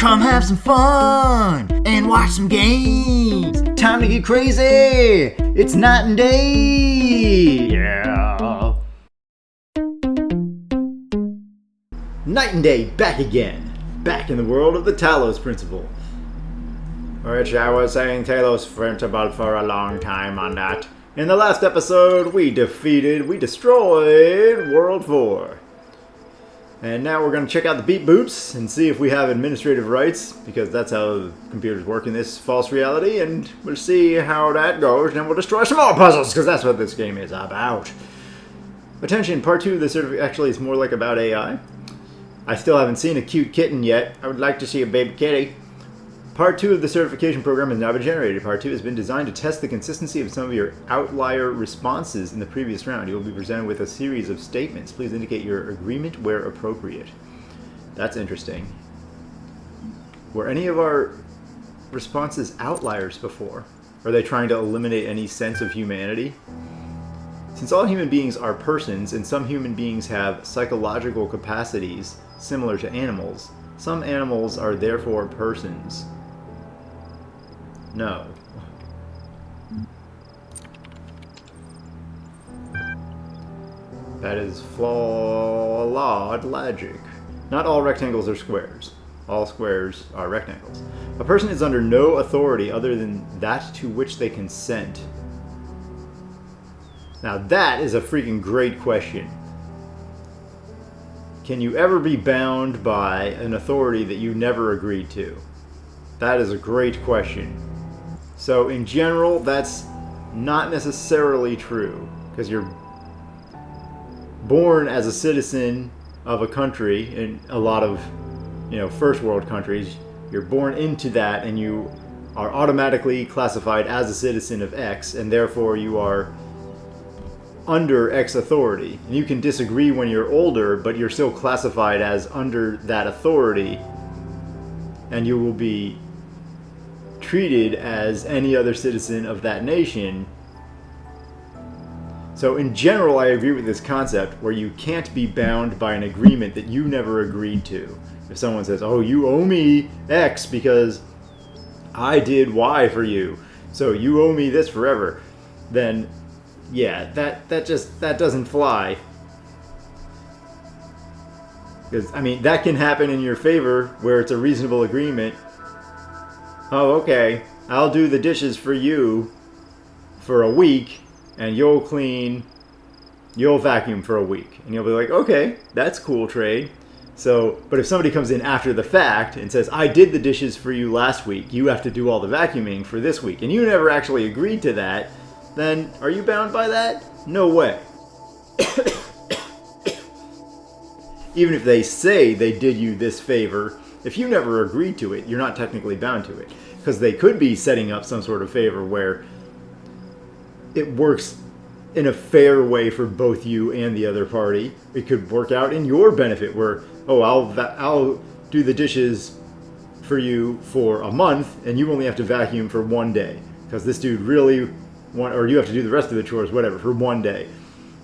Come have some fun and watch some games. Time to get crazy. It's night and day. Yeah. Night and day back again. Back in the world of the Talos Principle. Which I was saying Talos Principle for a long time on that. In the last episode, we destroyed World 4. And now we're going to check out the beep boops and see if we have administrative rights, because that's how computers work in this false reality, and we'll see how that goes, and then we'll destroy some more puzzles, because that's what this game is about. Attention, part 2 of this actually is more like about AI. I still haven't seen a cute kitten yet. I would like to see a baby kitty. Part 2 of the certification program has now been generated. Part 2 has been designed to test the consistency of some of your outlier responses in the previous round. You will be presented with a series of statements. Please indicate your agreement where appropriate. That's interesting. Were any of our responses outliers before? Are they trying to eliminate any sense of humanity? Since all human beings are persons, and some human beings have psychological capacities similar to animals, some animals are therefore persons. No. That is flawed logic. Not all rectangles are squares. All squares are rectangles. A person is under no authority other than that to which they consent. Now that is a freaking great question. Can you ever be bound by an authority that you never agreed to? That is a great question. So in general, that's not necessarily true, because you're born as a citizen of a country. In a lot of, first world countries, you're born into that and you are automatically classified as a citizen of X, and therefore you are under X authority. And you can disagree when you're older, but you're still classified as under that authority, and you will be treated as any other citizen of that nation. So in general, I agree with this concept where you can't be bound by an agreement that you never agreed to. If someone says, oh, you owe me X because I did Y for you, so you owe me this forever, then yeah, that doesn't fly. Because, that can happen in your favor where it's a reasonable agreement. Oh, okay, I'll do the dishes for you for a week, and you'll vacuum for a week. And you'll be like, okay, that's cool trade. So, but if somebody comes in after the fact and says, I did the dishes for you last week, you have to do all the vacuuming for this week, and you never actually agreed to that, then are you bound by that? No way. Even if they say they did you this favor, if you never agreed to it, you're not technically bound to it. Because they could be setting up some sort of favor where it works in a fair way for both you and the other party. It could work out in your benefit where, oh, I'll do the dishes for you for a month, and you only have to vacuum for 1 day. Because this dude really or you have to do the rest of the chores, whatever, for 1 day.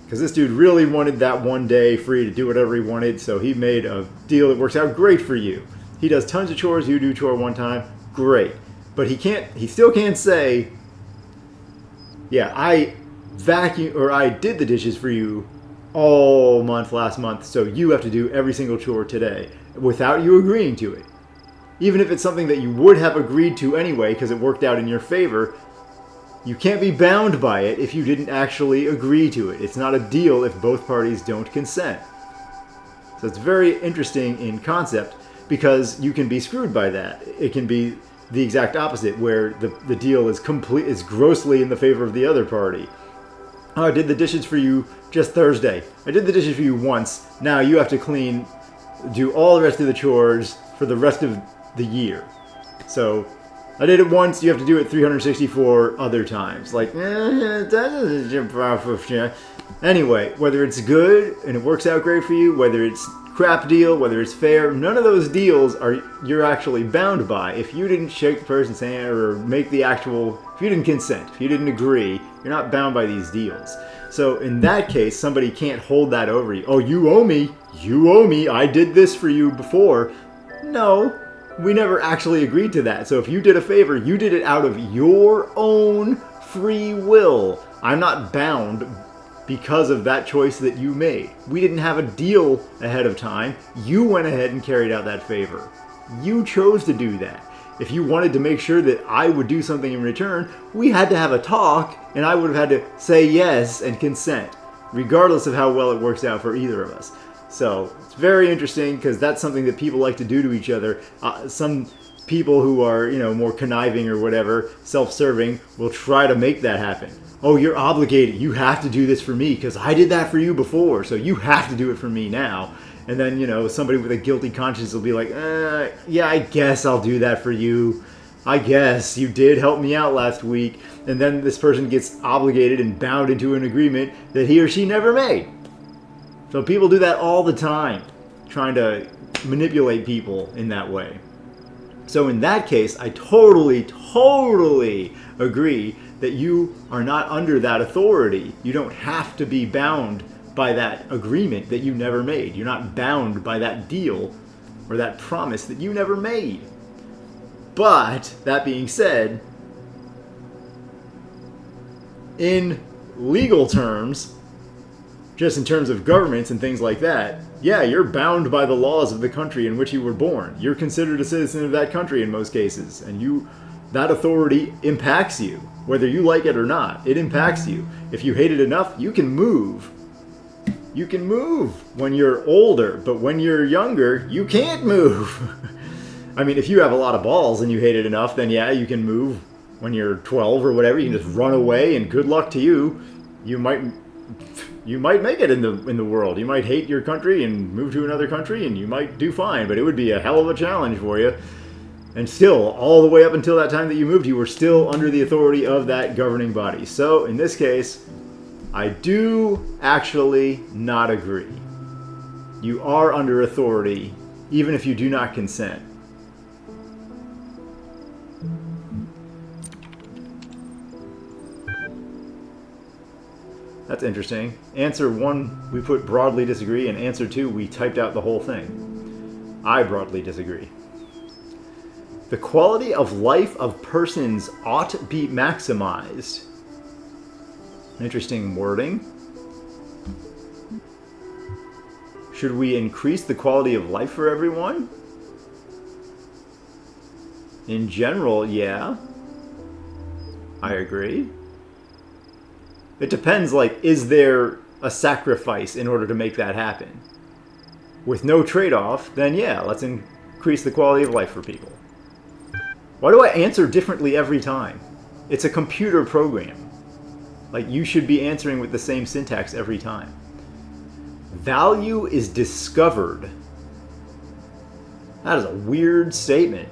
Because this dude really wanted that 1 day free to do whatever he wanted, so he made a deal that works out great for you. He does tons of chores, you do chore 1 time, great. But he still can't say, yeah, I did the dishes for you all month last month, so you have to do every single chore today, without you agreeing to it. Even if it's something that you would have agreed to anyway, because it worked out in your favor, you can't be bound by it if you didn't actually agree to it. It's not a deal if both parties don't consent. So it's very interesting in concept, because you can be screwed by that. It can be the exact opposite, where the deal is grossly in the favor of the other party. Oh, I did the dishes for you just Thursday. I did the dishes for you once. Now you have to do all the rest of the chores for the rest of the year. So I did it once, you have to do it 364 other times. Anyway, whether it's good and it works out great for you, whether it's crap deal, whether it's fair, none of those deals you're actually bound by. If you didn't shake the person's hand or if you didn't consent, if you didn't agree, you're not bound by these deals. So in that case, somebody can't hold that over you. Oh, you owe me, I did this for you before. No, We never actually agreed to that. So if you did a favor, you did it out of your own free will. I'm not bound because of that choice that you made. We didn't have a deal ahead of time. You went ahead and carried out that favor. You chose to do that. If you wanted to make sure that I would do something in return, we had to have a talk, and I would have had to say yes and consent, regardless of how well it works out for either of us. So it's very interesting because that's something that people like to do to each other. Some people who are, more conniving or whatever, self-serving, will try to make that happen. Oh, you're obligated. You have to do this for me because I did that for you before, so you have to do it for me now. And then, somebody with a guilty conscience will be like, yeah, I guess I'll do that for you. I guess you did help me out last week. And then this person gets obligated and bound into an agreement that he or she never made. So people do that all the time, trying to manipulate people in that way. So in that case, I totally agree that you are not under that authority. You don't have to be bound by that agreement that you never made. You're not bound by that deal or that promise that you never made. But, that being said, in legal terms, just in terms of governments and things like that, yeah, you're bound by the laws of the country in which you were born. You're considered a citizen of that country in most cases, and that authority impacts you. Whether you like it or not, it impacts you. If you hate it enough, you can move. You can move when you're older, but when you're younger, you can't move. I mean, if you have a lot of balls and you hate it enough, then yeah, you can move when you're 12 or whatever. You can just run away, and good luck to you. You might make it in the world. You might hate your country and move to another country, and you might do fine, but it would be a hell of a challenge for you. And still, all the way up until that time that you moved, you were still under the authority of that governing body. So, in this case, I do actually not agree. You are under authority, even if you do not consent. That's interesting. Answer 1, we put broadly disagree, and answer 2, we typed out the whole thing. I broadly disagree. The quality of life of persons ought be maximized. Interesting wording. Should we increase the quality of life for everyone? In general, yeah. I agree. It depends, is there a sacrifice in order to make that happen? With no trade-off, then yeah, let's increase the quality of life for people. Why do I answer differently every time? It's a computer program. You should be answering with the same syntax every time. Value is discovered. That is a weird statement.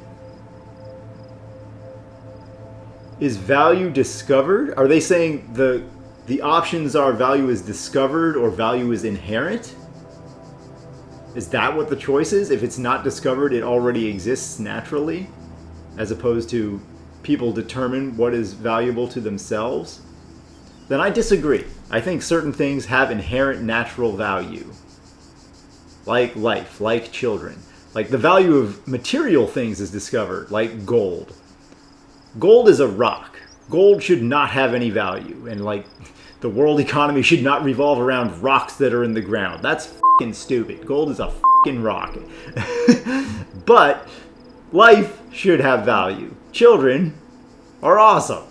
Is value discovered? Are they saying the options are value is discovered or value is inherent? Is that what the choice is? If it's not discovered, it already exists naturally, as opposed to people determine what is valuable to themselves? Then I disagree. I think certain things have inherent natural value. Like life, like children. The value of material things is discovered, like gold. Gold is a rock. Gold should not have any value. And the world economy should not revolve around rocks that are in the ground. That's f***ing stupid. Gold is a f***ing rock. But life should have value. Children are awesome.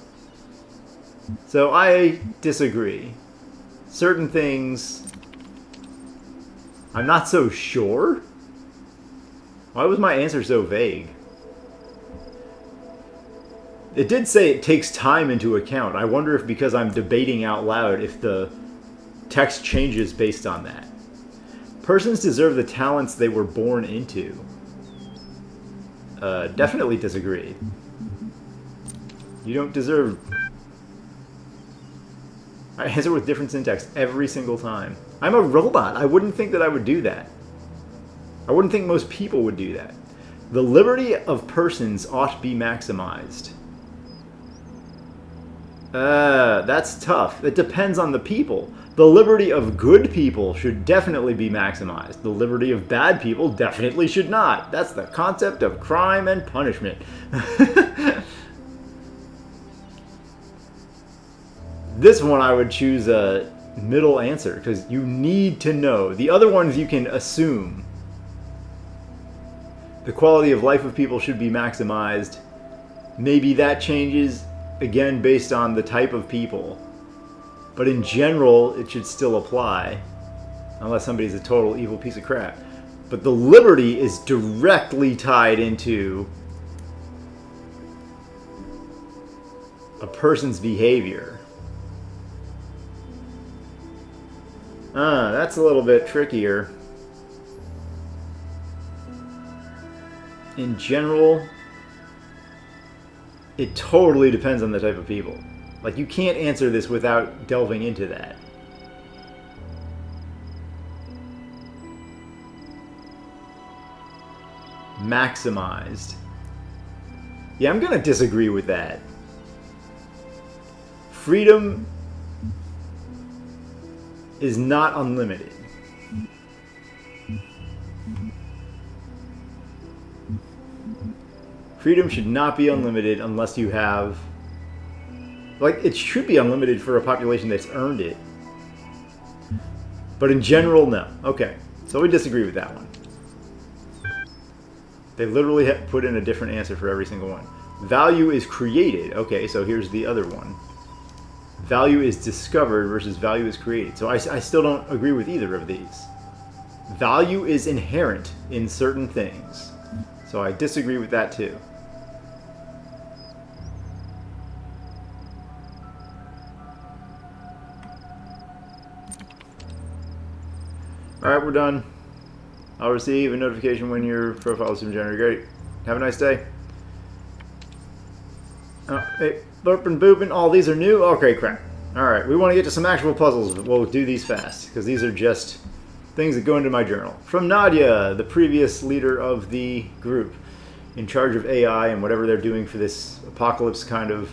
So I disagree. Certain things, I'm not so sure. Why was my answer so vague? It did say it takes time into account. I wonder if because I'm debating out loud, if the text changes based on that. Persons deserve the talents they were born into. Definitely disagree. You don't deserve... I answer with different syntax every single time. I'm a robot. I wouldn't think that I would do that. I wouldn't think most people would do that. The liberty of persons ought to be maximized. That's tough. It depends on the people. The liberty of good people should definitely be maximized. The liberty of bad people definitely should not. That's the concept of crime and punishment. This one I would choose a middle answer, because you need to know. The other ones you can assume. The quality of life of people should be maximized. Maybe that changes, again, based on the type of people. But in general, it should still apply. Unless somebody's a total evil piece of crap. But the liberty is directly tied into a person's behavior. That's a little bit trickier. In general, it totally depends on the type of people. Like, you can't answer this without delving into that. Maximized. Yeah, I'm gonna disagree with that. Freedom is not unlimited. Freedom should not be unlimited unless you have... Like, it should be unlimited for a population that's earned it. But in general, no. Okay, so we disagree with that one. They literally have put in a different answer for every single one. Value is created. Okay, so here's the other one. Value is discovered versus value is created. So I still don't agree with either of these. Value is inherent in certain things. So I disagree with that too. Alright, we're done. I'll receive a notification when your profile is generated. Great. Have a nice day. Hey, burping, booping. All these are new? Okay, crap. Alright, we want to get to some actual puzzles. We'll do these fast, because these are just things that go into my journal. From Nadia, the previous leader of the group, in charge of AI and whatever they're doing for this apocalypse kind of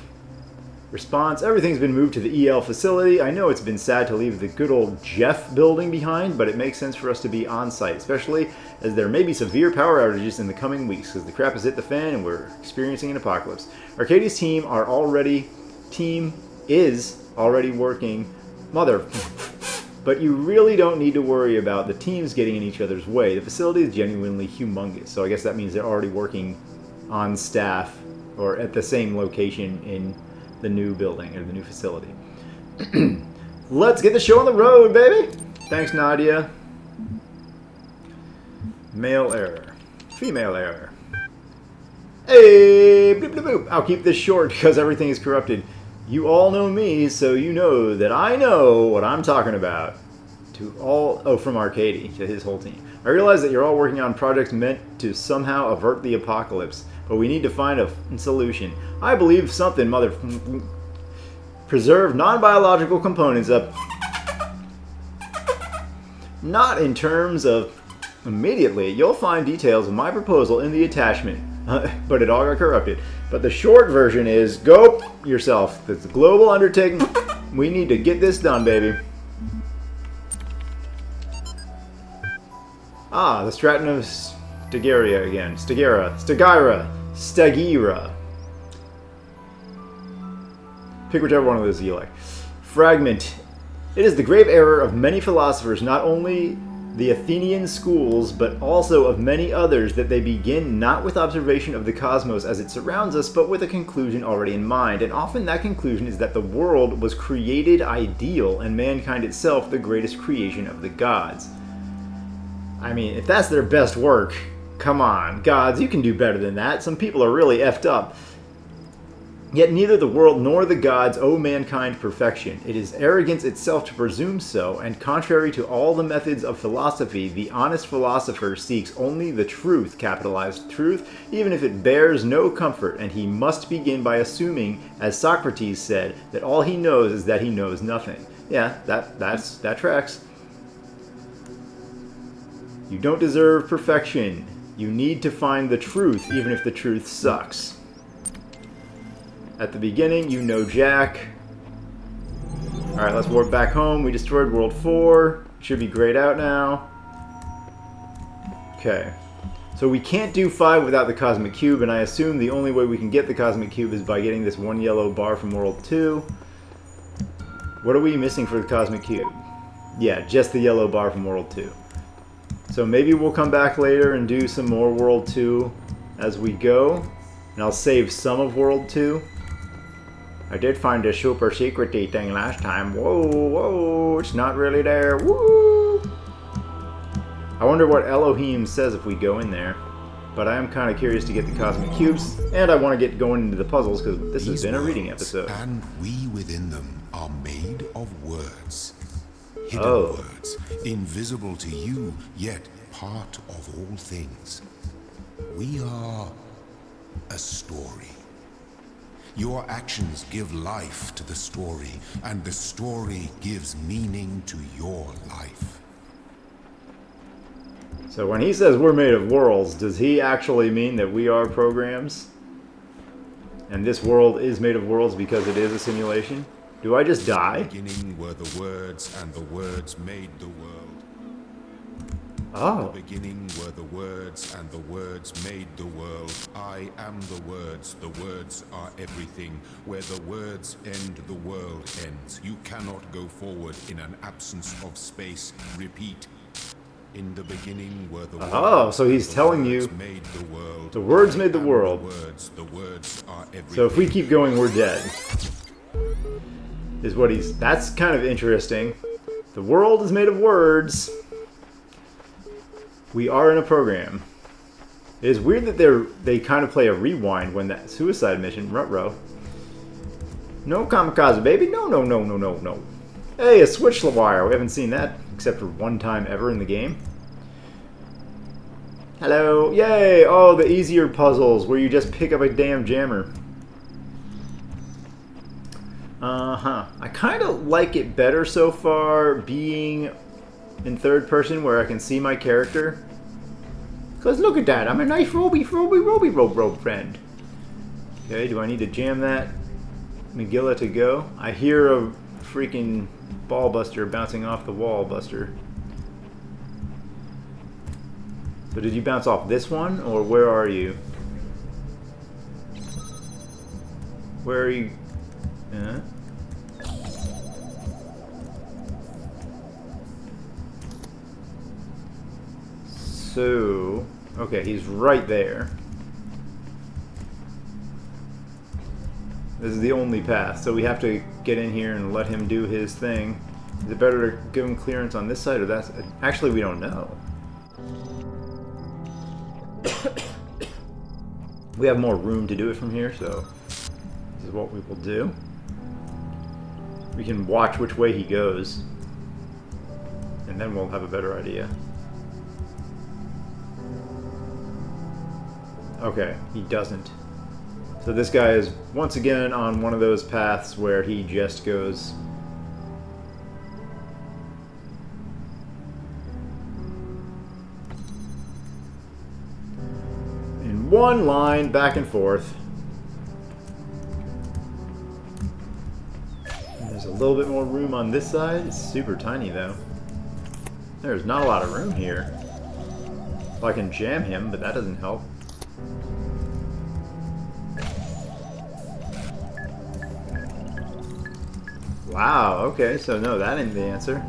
response. Everything's been moved to the EL facility. I know it's been sad to leave the good old Jeff building behind, but it makes sense for us to be on site, especially as there may be severe power outages in the coming weeks, because the crap has hit the fan and we're experiencing an apocalypse. Arcadia's team is already working, but you really don't need to worry about the teams getting in each other's way. The facility is genuinely humongous, so I guess that means they're already working on staff or at the same location in the new building or the new facility. Let's get the show on the road, baby. Thanks, Nadia. Male error. Female error. Hey, bloop, bloop, bloop. I'll keep this short because everything is corrupted. You all know me, so you know that I know what I'm talking about. From Arcady to his whole team. I realize that you're all working on projects meant to somehow avert the apocalypse, but we need to find a solution. I believe something, preserve non-biological components up. Not in terms of immediately. You'll find details of my proposal in the attachment. But it all got corrupted. But the short version is, go yourself. It's a global undertaking. We need to get this done, baby. Ah, the Straton of Stageira again. Stageira. Pick whichever one of those you like. Fragment. It is the grave error of many philosophers, not only the Athenian schools, but also of many others, that they begin not with observation of the cosmos as it surrounds us, but with a conclusion already in mind. And often that conclusion is that the world was created ideal, and mankind itself the greatest creation of the gods. I mean, if that's their best work, come on, gods, you can do better than that. Some people are really effed up. Yet neither the world nor the gods owe mankind perfection. It is arrogance itself to presume so, and contrary to all the methods of philosophy, the honest philosopher seeks only the truth, capitalized truth, even if it bears no comfort, and he must begin by assuming, as Socrates said, that all he knows is that he knows nothing. Yeah, that tracks. You don't deserve perfection. You need to find the truth, even if the truth sucks. At the beginning, you know Jack. Alright, let's warp back home. We destroyed World 4. Should be grayed out now. Okay. So we can't do 5 without the Cosmic Cube, and I assume the only way we can get the Cosmic Cube is by getting this one yellow bar from World 2. What are we missing for the Cosmic Cube? Yeah, just the yellow bar from World 2. So maybe we'll come back later and do some more World 2 as we go. And I'll save some of World 2. I did find a super secret-y thing last time. Whoa, whoa, it's not really there. Woo! I wonder what Elohim says if we go in there. But I am kind of curious to get the Cosmic Cubes, and I want to get going into the puzzles, because this has been a reading episode. And we within them are made of words. Hidden words, invisible to you, yet part of all things. We are a story. Your actions give life to the story, and the story gives meaning to your life. So when he says we're made of worlds, does he actually mean that we are programs? And this world is made of worlds because it is a simulation? Do I just die? In the beginning were the words, and the words made the world. Oh. In the beginning were the words, and the words made the world. I am the words are everything. Where the words end, the world ends. You cannot go forward in an absence of space. Repeat. In the beginning were the words. Oh, so he's telling you made the world. The words made the world. The words are everything. So if we keep going, we're dead. Is what he's... That's kind of interesting. The world is made of words. We are in a program. It is weird that they kind of play a rewind when that suicide mission, Rutrow. No kamikaze, baby. No, no, no, no, no, no. Hey, a switch wire. We haven't seen that except for one time ever in the game. Hello. Yay. Oh, the easier puzzles where you just pick up a damn jammer. I kind of like it better so far being in third person where I can see my character. Because look at that. I'm a nice roby friend. Okay, do I need to jam that Megillah to go? I hear a freaking ball buster bouncing off the wall buster. So did you bounce off this one, or where are you? Where are you? So, okay, he's right there. This is the only path, so we have to get in here and let him do his thing. Is it better to give him clearance on this side or that side? Actually, we don't know. We have more room to do it from here, so this is what we will do. We can watch which way he goes, and then we'll have a better idea. Okay, he doesn't. So this guy is once again on one of those paths where he just goes in one line back and forth. And there's a little bit more room on this side. It's super tiny though. There's not a lot of room here. Well, I can jam him, but that doesn't help. Wow, okay, so no, that ain't the answer.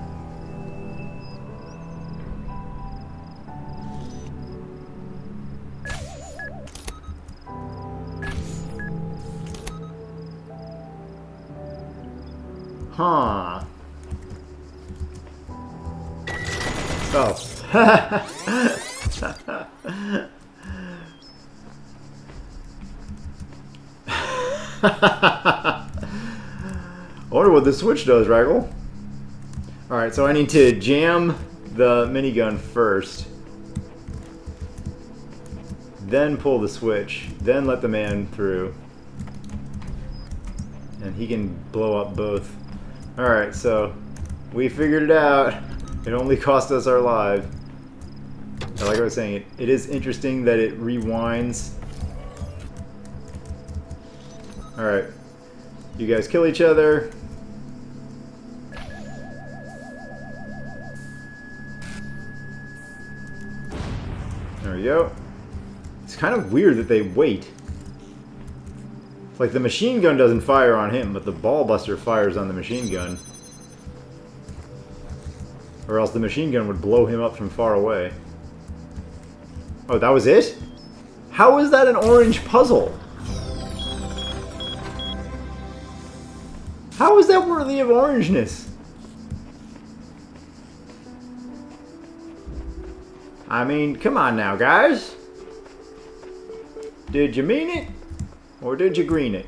Huh. Oh. I wonder what the switch does, Raggle. Alright, so I need to jam the minigun first. Then pull the switch. Then let the man through. And he can blow up both. Alright, so we figured it out. It only cost us our life. But like I was saying, it is interesting that it rewinds. Alright. You guys kill each other. There we go. It's kind of weird that they wait. It's like the machine gun doesn't fire on him, but the ball buster fires on the machine gun. Or else the machine gun would blow him up from far away. Oh, that was it? How is that an orange puzzle? How is that worthy of orangeness? I mean, come on now, guys. Did you mean it? Or did you green it?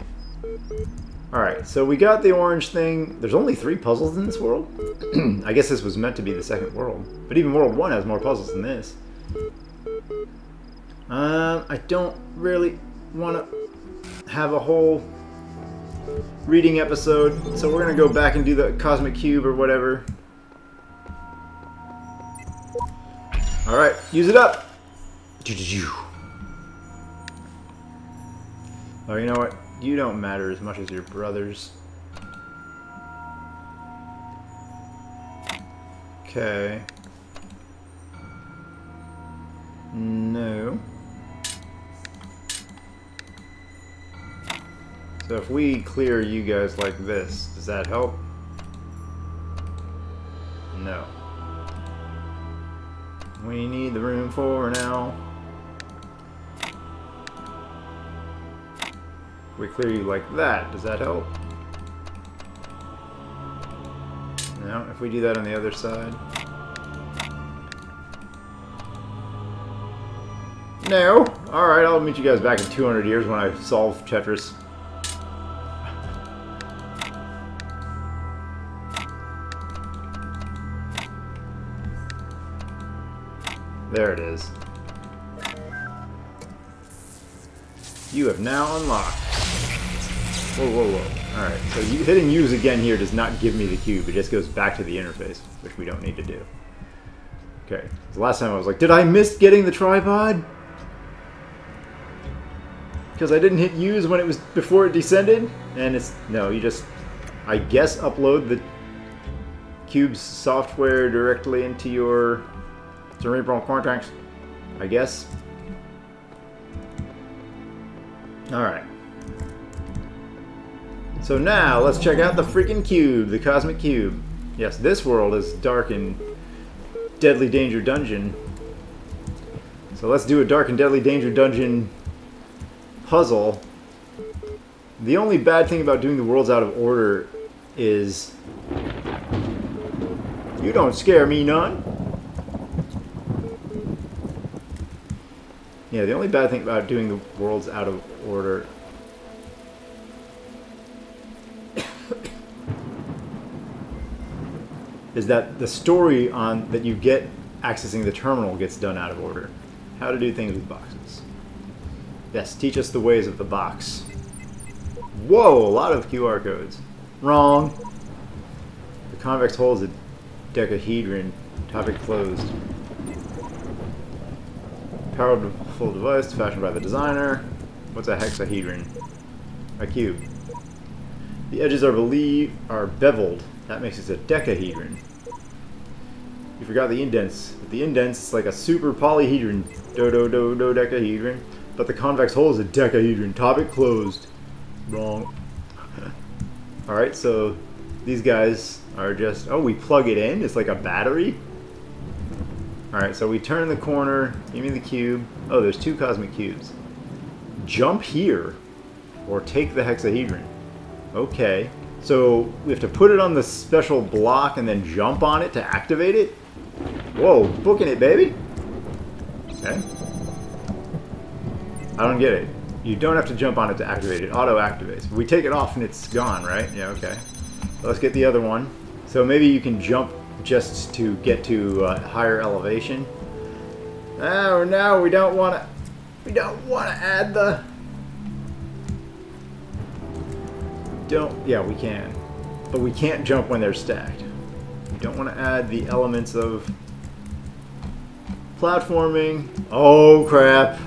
Alright, so we got the orange thing. There's only 3 puzzles in this world? I guess this was meant to be the second world. But even World 1 has more puzzles than this. I don't really want to have a whole reading episode, so we're going to go back and do the Cosmic Cube or whatever. Alright, use it up! Oh, you know what? You don't matter as much as your brothers. Okay. No. So if we clear you guys like this, does that help? No. We need the room for now. We clear you like that, does that help? No, if we do that on the other side. No! Alright, I'll meet you guys back in 200 years when I solve Tetris. There it is. You have now unlocked. Whoa, whoa, whoa. Alright, so hitting use again here does not give me the cube. It just goes back to the interface, which we don't need to do. Okay. The last time I was like, did I miss getting the tripod? Because I didn't hit use when it was before it descended? And it's... No, you just... I guess upload the cube's software directly into your cerebral cortex. I guess. Alright. So now, let's check out the freaking cube, the Cosmic Cube. Yes, this world is dark and deadly danger dungeon. So let's do a dark and deadly danger dungeon puzzle. The only bad thing about doing the worlds out of order is... You don't scare me none. Yeah, the only bad thing about doing the worlds out of order is that the story on that you get accessing the terminal gets done out of order. How to do things with boxes. Yes, teach us the ways of the box. Whoa, a lot of QR codes. Wrong. The convex hole is a decahedron. Topic closed. Powerful device fashioned by the designer. What's a hexahedron? A cube. The edges are beveled. That makes it a decahedron. You forgot the indents. With the indents, it's like a super polyhedron. Dodecahedron. But the convex hole is a decahedron. Topic closed. Wrong. Alright, so these guys are just... Oh, we plug it in? It's like a battery? Alright, so we turn the corner. Give me the cube. Oh, there's 2 cosmic cubes. Jump here. Or take the hexahedron. Okay. So we have to put it on the special block and then jump on it to activate it? Whoa, booking it, baby. Okay. I don't get it. You don't have to jump on it to activate it. Auto activates. We take it off and it's gone, right? Yeah, okay. Let's get the other one. So maybe you can jump just to get to higher elevation. Oh no, we don't want to. We don't want to add the. Yeah, we can. But we can't jump when they're stacked. We don't want to add the elements of platforming. Oh, crap.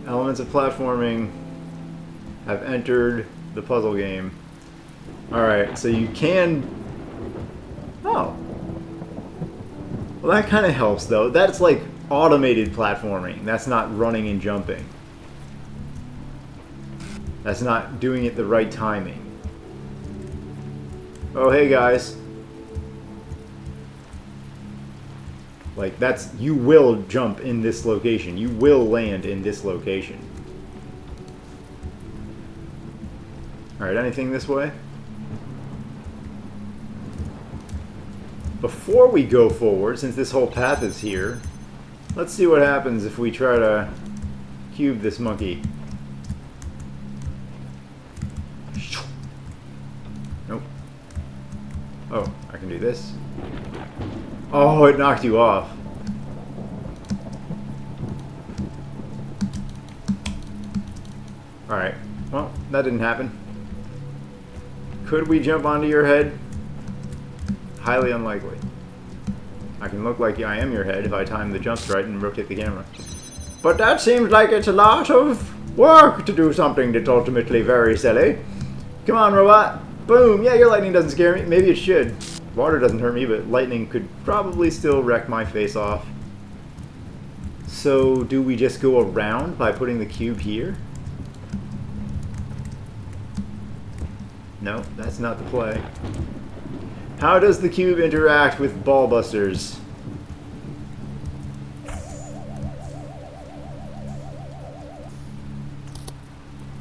Elements of platforming have entered the puzzle game. Alright, so you can... Oh. Well, that kind of helps, though. That's like automated platforming. That's not running and jumping. That's not doing it the right timing. Oh, hey, guys. Like, that's... You will jump in this location. You will land in this location. Alright, anything this way? Before we go forward, since this whole path is here, let's see what happens if we try to cube this monkey. Nope. Oh, I can do this. Oh, it knocked you off. Alright, well, that didn't happen. Could we jump onto your head? Highly unlikely. I can look like I am your head if I time the jumps right and rotate the camera. But that seems like it's a lot of work to do something that's ultimately very silly. Come on, robot. Boom. Yeah, your lightning doesn't scare me. Maybe it should. Water doesn't hurt me, but lightning could probably still wreck my face off. So, do we just go around by putting the cube here? No, that's not the play. How does the cube interact with ball busters?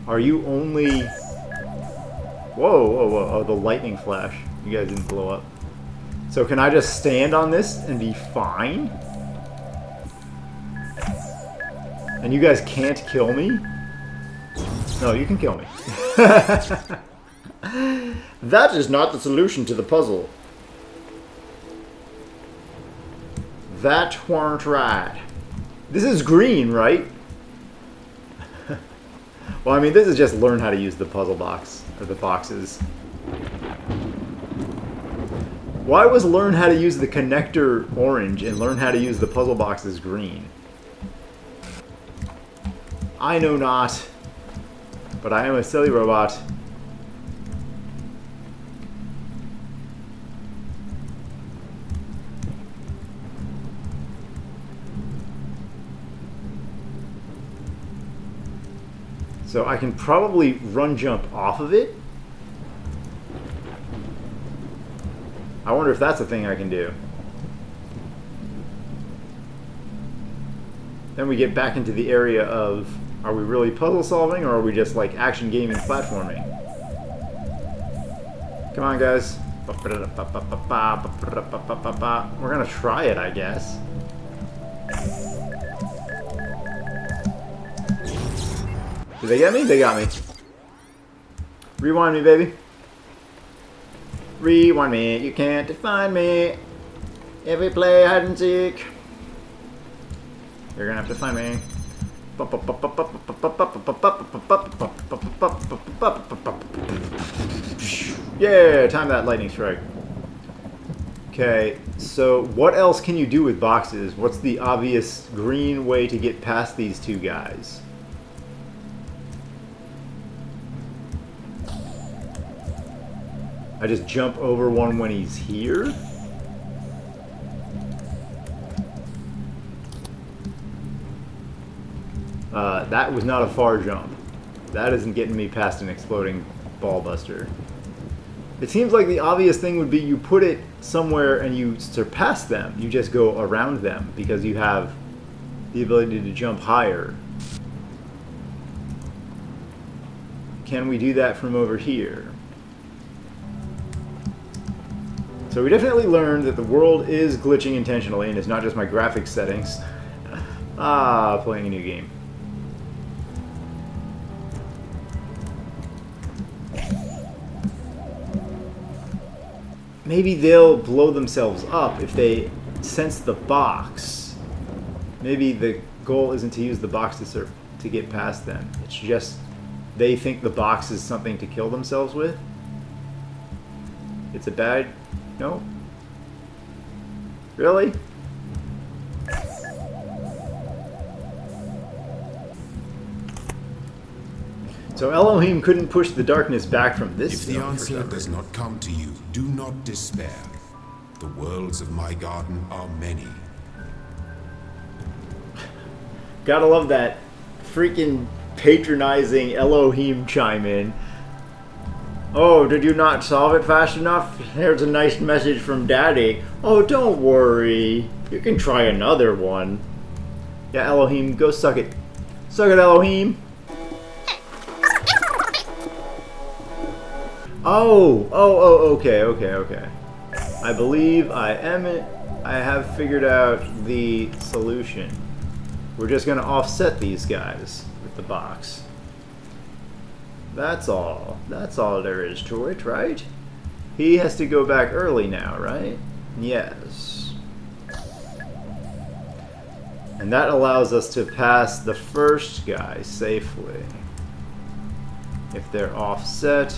Are you only... Whoa, whoa, whoa. Oh, the lightning flash. You guys didn't blow up. So can I just stand on this and be fine? And you guys can't kill me? No, you can kill me. That is not the solution to the puzzle. That weren't right. This is green, right? Well, I mean, this is just learn how to use the puzzle box, or the boxes. Why was learn how to use the connector orange and learn how to use the puzzle boxes green? I know not, but I am a silly robot. So I can probably run jump off of it. I wonder if that's a thing I can do. Then we get back into the area of, are we really puzzle solving or are we just like action gaming platforming? Come on, guys. We're gonna try it, I guess. Did they get me? They got me. Rewind me, baby. Rewind me. You can't define me. If we play hide and seek, you're gonna have to find me. Yeah, time that lightning strike. Okay, so what else can you do with boxes? What's the obvious green way to get past these two guys? I just jump over one when he's here? That was not a far jump. That isn't getting me past an exploding ball buster. It seems like the obvious thing would be you put it somewhere and you surpass them. You just go around them because you have the ability to jump higher. Can we do that from over here? So we definitely learned that the world is glitching intentionally and it's not just my graphics settings. Playing a new game. Maybe they'll blow themselves up if they sense the box. Maybe the goal isn't to use the box to get past them. It's just they think the box is something to kill themselves with. It's a bad... No? Really? So Elohim couldn't push the darkness back from this If the zone answer does not come to you, do not despair. The worlds of my garden are many. Gotta love that freaking patronizing Elohim chime in. Oh, did you not solve it fast enough? Here's a nice message from Daddy. Oh, don't worry. You can try another one. Yeah, Elohim, go suck it. Suck it, Elohim. Oh, okay. I believe I have figured out the solution. We're just gonna offset these guys with the box. That's all. That's all there is to it, right? He has to go back early now, right? Yes. And that allows us to pass the first guy safely. If they're offset.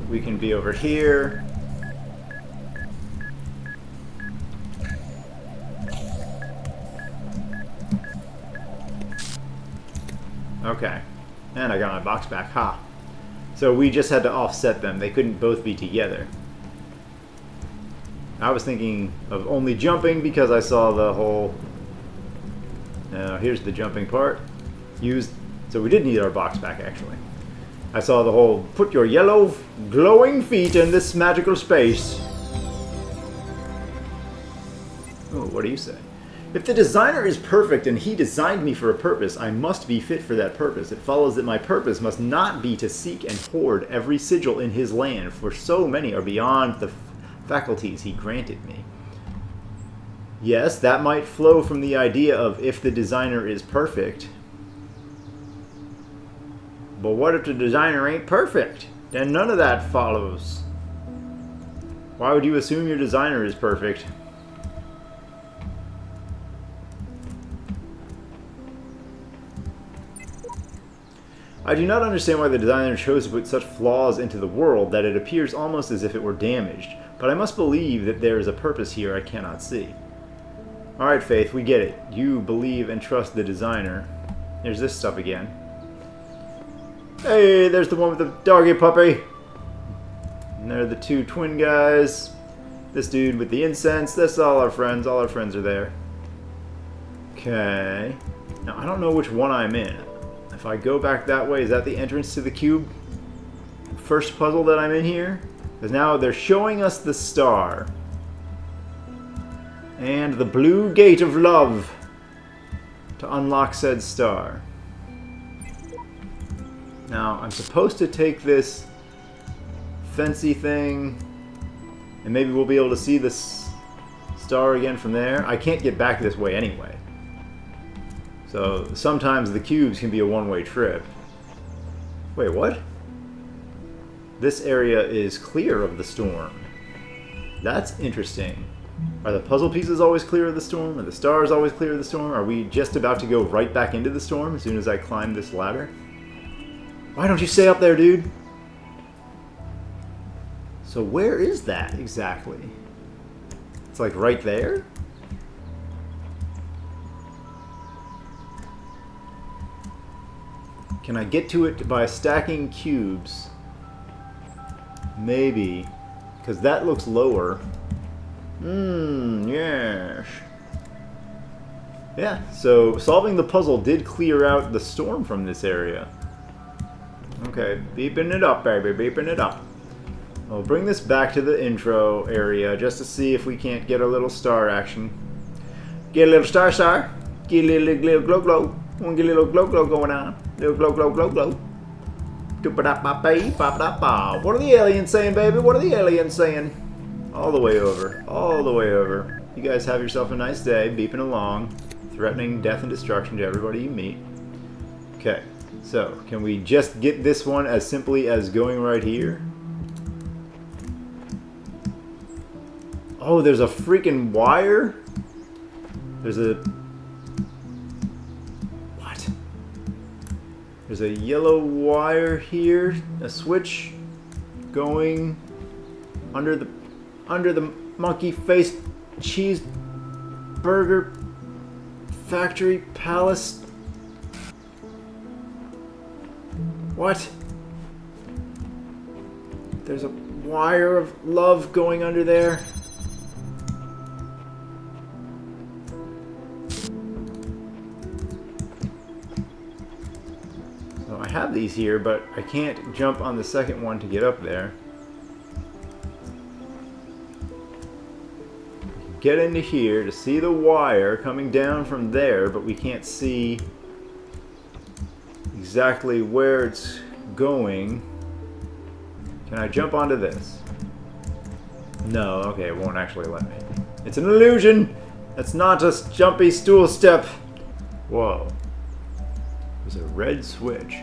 We can be over here. Okay. And I got my box back. Ha. So we just had to offset them. They couldn't both be together. I was thinking of only jumping because I saw the whole... here's the jumping part. So we did need our box back, actually. I saw the whole, put your yellow glowing feet in this magical space. Oh, what do you say? If the designer is perfect and he designed me for a purpose, I must be fit for that purpose. It follows that my purpose must not be to seek and hoard every sigil in his land, for so many are beyond the faculties he granted me. Yes, that might flow from the idea of if the designer is perfect. But what if the designer ain't perfect? Then none of that follows. Why would you assume your designer is perfect? I do not understand why the designer chose to put such flaws into the world that it appears almost as if it were damaged, but I must believe that there is a purpose here I cannot see. Alright, Faith, we get it. You believe and trust the designer. There's this stuff again. Hey, there's the one with the doggy puppy. And there are the two twin guys. This dude with the incense. That's all our friends. All our friends are there. Okay. Now, I don't know which one I'm in. If I go back that way, is that the entrance to the cube? First puzzle that I'm in here? Because now they're showing us the star. And the blue gate of love to unlock said star. Now, I'm supposed to take this fancy thing, and maybe we'll be able to see this star again from there. I can't get back this way anyway. So, sometimes the cubes can be a one-way trip. Wait, what? This area is clear of the storm. That's interesting. Are the puzzle pieces always clear of the storm? Are the stars always clear of the storm? Are we just about to go right back into the storm as soon as I climb this ladder? Why don't you stay up there, dude? So where is that exactly? It's like right there? Can I get to it by stacking cubes? Maybe. Because that looks lower. Yes. Yeah, so solving the puzzle did clear out the storm from this area. Okay, beeping it up, baby, beeping it up. I'll bring this back to the intro area just to see if we can't get a little star action. Get a little star. Get a little glow glow. Want to get a little glow glow going on. Little glow glow glow glow. What are the aliens saying, baby? What are the aliens saying? All the way over. All the way over. You guys have yourself a nice day, beeping along, threatening death and destruction to everybody you meet. Okay, so can we just get this one as simply as going right here? Oh, there's a freaking wire? There's a... What? There's a yellow wire here. A switch going under the monkey face cheeseburger factory palace What? There's a wire of love going under there. So I have these here, but I can't jump on the second one to get up there. Get into here to see the wire coming down from there, but we can't see exactly where it's going. Can I jump onto this? No, okay, it won't actually let me. It's an illusion! That's not a jumpy stool step! Whoa. There's a red switch.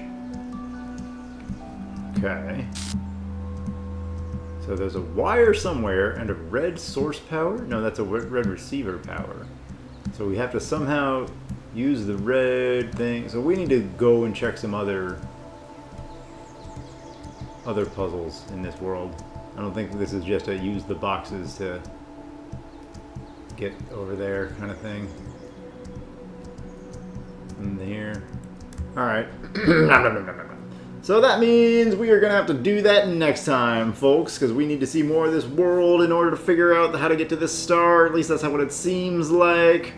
Okay. So there's a wire somewhere and a red source power? No, that's a red receiver power. So we have to somehow use the red thing. So we need to go and check some other puzzles in this world. I don't think this is just a use the boxes to get over there kind of thing. In here. Alright. So that means we are going to have to do that next time, folks, because we need to see more of this world in order to figure out how to get to this star. At least that's what it seems like.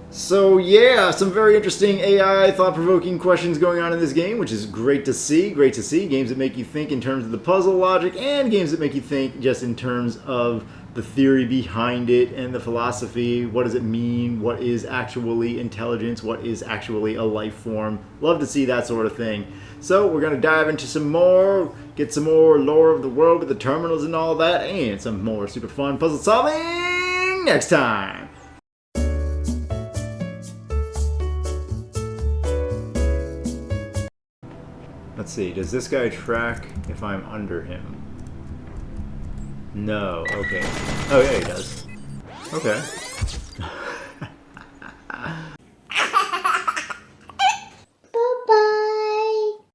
So yeah, some very interesting AI thought-provoking questions going on in this game, which is great to see. Great to see. Games that make you think in terms of the puzzle logic, and games that make you think just in terms of the theory behind it and the philosophy. What does it mean? What is actually intelligence? What is actually a life form? Love to see that sort of thing. So we're going to dive into some more, get some more lore of the world with the terminals and all that, and some more super fun puzzle solving next time. Let's see, does this guy track if I'm under him? No, okay. Oh yeah, he does. Okay.